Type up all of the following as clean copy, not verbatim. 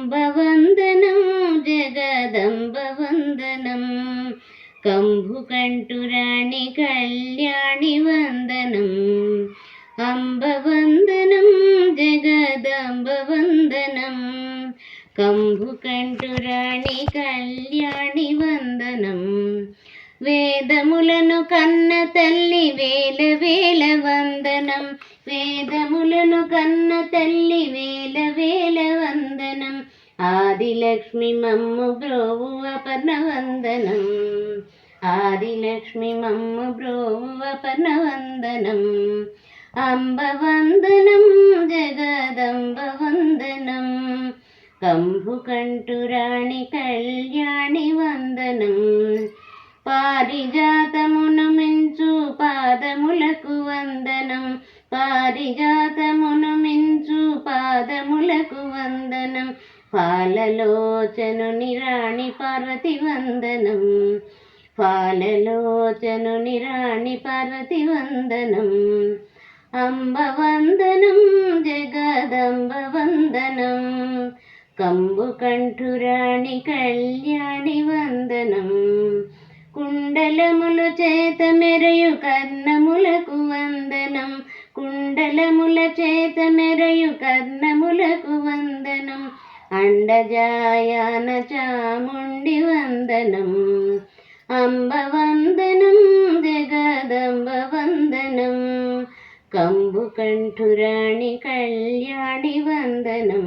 अम्बवन्दनं जगदम्बवन्दनं कंभुकण्ठुराणि कल्याणि वन्दनम् अम्बवन्दनं जगदम्बवन्दनं कंभुकण्ठुराणि कल्याणि वन्दनम् వేదములను కన్న తల్లి వేల వేల వందనం వేదములను కన్న తల్లి వేల వేల వందనం ఆదిలక్ష్మి మమ్ము బ్రోవు అపర్ణ వందనం ఆదిలక్ష్మి మమ్ము బ్రోవు అపర్ణ వందనం అంబ వందనం జగదంబ వందనం కంభుకంఠురాణి కళ్యాణి వందనం పారిజాతమును మించు పాదములకు వందనం పారిజాతమును మించు పాదములకు వందనం పాలలోచనుని రాణి పార్వతి వందనం పాలలోచనుని రాణి పార్వతి వందనం అంబ వందనం జగదంబ వందనం కంబుకంఠురాణి కళ్యాణి వందనం కుండలములు చేత మెరయు కర్ణములకు వందనం కుండలముల చేత మెరయు కర్ణములకు వందనం అండజాయాన చాముండి వందనం అంబ వందనం జగదంబ వందనం కంబుకంఠురాణి కళ్యాణి వందనం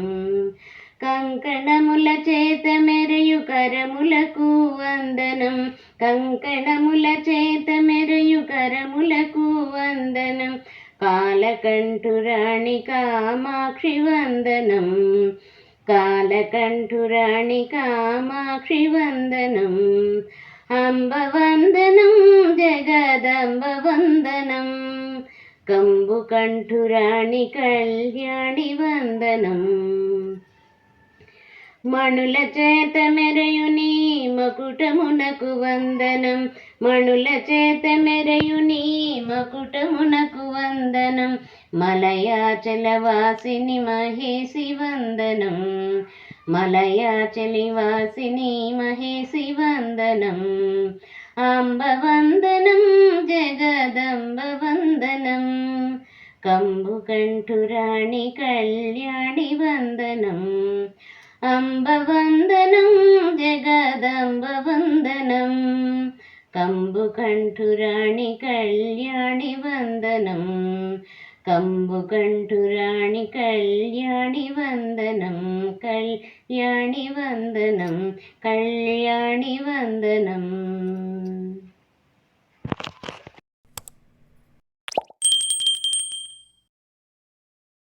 కంకణముల చేత మెరయు కరములకు వందనం కంకణముల చేత మెరయు కరములకు వందనం కాలకంఠురాణి కామాక్షి వందనం కాలకంఠురాణి కామాక్షి వందనం అంబ వందనం జగదంబ వందనం కంబుకంఠురాణి కళ్యాణి వందనం మణుల చేత మెరయు నీ మకుటమునకు వందనం మణుల చేత మెరయు నీ మకుటమునకు వందనం మలయాచల వాసిని మహేసి వందనం మలయాచలి వాసిని మహేసి వందనం అంబ వందనం జగదంబ వందనం కంబుకంఠురాణి కళ్యాణి వందనం అంబ వందనం జగదంబ వందనం కంబుకంఠురాణి కళ్యాణి వందనం కంబుకంఠురాణి కళ్యాణి వందనం కళ్యాణి వందనం కళ్యాణి వందనం